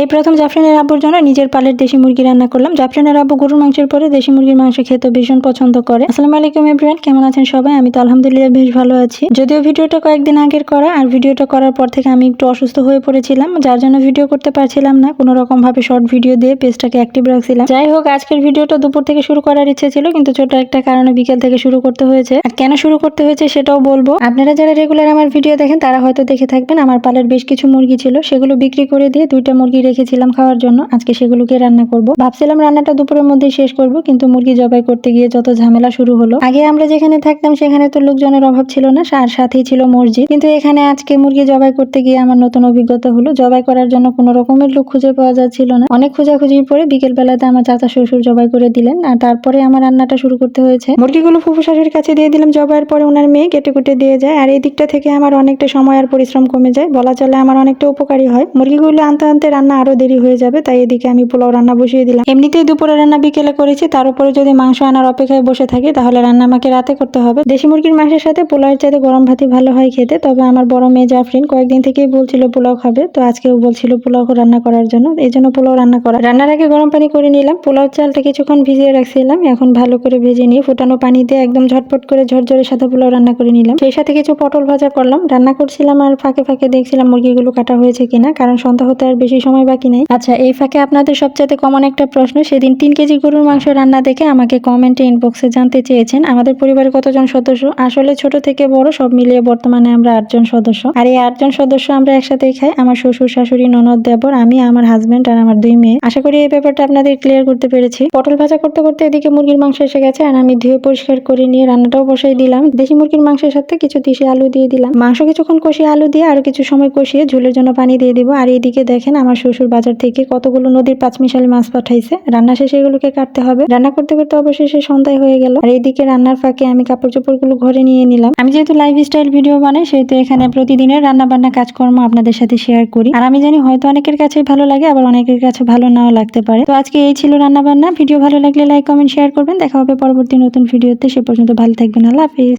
এই প্রথম জাফরিনের আব্বুর জন্য নিজের পালের দেশি মুরগি রান্না করলাম। জাফরিনের আব্বু গরুর মাংসের পরে দেশি মুরগির মাংস খেতে ভীষণ পছন্দ করে। আসসালামু আলাইকুম এভরিওয়ান, কেমন আছেন সবাই? আমি তো আলহামদুলিল্লাহ বেশ ভালো আছি। যদিও ভিডিওটা কয়েকদিন আগের করা, আর ভিডিওটা করার পর থেকে আমি একটু অসুস্থ হয়ে পড়েছিলাম, যার জন্য ভিডিও করতে পারছিলাম না। কোনো রকম ভাবে শর্ট ভিডিও দিয়ে পেজটাকে অ্যাক্টিভ রাখছিলাম। যাই হোক, আজকের ভিডিওটা দুপুর থেকে শুরু করার ইচ্ছে ছিল, কিন্তু ছোট একটা কারণে বিকেল থেকে শুরু করতে হয়েছে। আর কেন শুরু করতে হয়েছে সেটাও বলবো। আপনারা যারা রেগুলার আমার ভিডিও দেখেন তারা হয়তো দেখে থাকবেন, আমার পালের বেশ কিছু মুরগি ছিল, সেগুলো বিক্রি করে দিয়ে 2টা মুরগি রেখেছিলাম খাওয়ার জন্য। আজকে সেগুলোকে রান্না করব। ভাবছিলাম রান্নাটা দুপুরের মধ্যেই শেষ করব, কিন্তু মুরগি জবাই করতে গিয়ে যত ঝামেলা শুরু হলো। আগে আমরা যেখানে থাকতাম সেখানে তো লোকজনের অভাব ছিল না, আর সাথেই ছিল মসজিদ, কিন্তু এখানে আজকে মুরগি জবাই করতে গিয়ে আমার নতুন অভিজ্ঞতা হলো। জবাই করার জন্য কোনো রকমের লোক খুঁজে পাওয়া যাচ্ছিল না। অনেক খোঁজাখুঁজির পরে বিকেল বেলাতে আমার চাচা শ্বশুর জবাই করে দিলেন, আর তারপরে আমার রান্নাটা শুরু করতে হয়েছে। মুরগিগুলো ফুফু শাশুড়ির কাছে দিয়ে দিলাম। জবাইয়ের পরে ওনার মেয়ে কেটে কুটে দিয়ে যায়, আর এই দিকটা থেকে আমার অনেকটা সময় আর পরিশ্রম কমে যায়, বলা চলে আমার অনেকটা উপকারী হয়। মুরগিগুলো আনতে আনতে রান্না আরো দেরি হয়ে যাবে, তাই এদিকে আমি পোলাও রান্না বসিয়ে দিলাম। এমনিতেই দুপুরে রান্না বিকেলে করেছি, তার উপরে যদি মাংস আনার অপেক্ষায় বসে থাকি তাহলে রান্না আমাকে রাতে করতে হবে। দেশি মুরগির মাংসের সাথে পোলাওয়ের চাইতে গরম ভাতই ভালো হয় খেতে। তবে আমার বড় মেয়ে জাফরিন কয়েকদিন থেকেই বলছিল পোলাও খাবে, তো আজকেও বলছিল পোলাও রান্না করার জন্য, এই জন্য পোলাও রান্না করা। রান্নার আগে গরম পানি করে নিলাম। পোলাও চালটা কিছুক্ষণ ভিজিয়ে রাখছিলাম, এখন ভালো করে ভেজে নিয়ে ফুটানো পানি দিয়ে একদম ঝটপট করে ঝরঝরে সাদা পোলাও রান্না করে নিলাম। সেই সাথে কিছু পটল ভাজা করলাম। রান্না করছিলাম আর ফাঁকে ফাঁকে দেখছিলাম মুরগিগুলো কাটা হয়েছে কিনা, কারণ সন্ধ্যা হতে আর বেশি সময় বাকি নেই। আচ্ছা, এই ফাঁকে আপনাদের সবচেয়ে কমন একটা প্রশ্ন, সেদিন 3 কেজি গরুর মাংস রান্না দেখে আমাকে কমেন্টে ইনবক্সে জানতে চেয়েছেন আমাদের পরিবারে কতজন সদস্য। আসলে ছোট থেকে বড় সব মিলিয়ে বর্তমানে আমরা 8 জন সদস্য, আর এই 8 জন সদস্য আমরা একসাথেই খাই। আমার শ্বশুর শাশুড়ি, ননদ, দেবর, আমি, আমার হাজবেন্ড আর আমার 2 মেয়ে। আশা করি এই ব্যাপারটা আপনাদের ক্লিয়ার করতে পেরেছি। পটল ভাজা করতে করতে এদিকে মুরগির মাংস এসে গেছে, আর আমি ধুয়ে পরিষ্কার করে নিয়ে রান্নাটাও বসাই দিলাম। দেশি মুরগির মাংসের সাথে কিছু দেশি আলু দিয়ে দিলাম। মাংস কিছুক্ষণ কষিয়ে আলু দিয়ে আরো কিছু সময় কষিয়ে ঝোলের জন্য পানি দিয়ে দিব। আর এইদিকে দেখেন আমার শ্বশুর বাজার থেকে কতগুলো নদীর 5 মিশালি মাছ পাঠাইছে। রান্না শেষে এগুলোকে কাটতে হবে। রান্না করতে করতে অবশেষে সন্ধ্যায় হয়ে গেল, আর এইদিকে রান্নার ফাঁকে আমি কাপড় চোপড় গুলো ঘরে নিয়ে নিলাম। আমি যেহেতু লাইফস্টাইল ভিডিও বানাই, সেহেতু এখানে প্রতিদিনের রান্না বান্না কাজকর্ম আপনাদের সাথে শেয়ার করি। আর আমি জানি হয়তো অনেকের কাছে ভালো লাগে, আবার অনেকের কাছে ভালো নাও লাগতে পারে। তো আজকে এই ছিল রান্না বান্না। ভিডিও ভালো লাগলে লাইক কমেন্ট শেয়ার করবেন। দেখা হবে পরবর্তী নতুন ভিডিওতে। সে পর্যন্ত ভালো থাকবেন। আল্লাহ হাফেজ।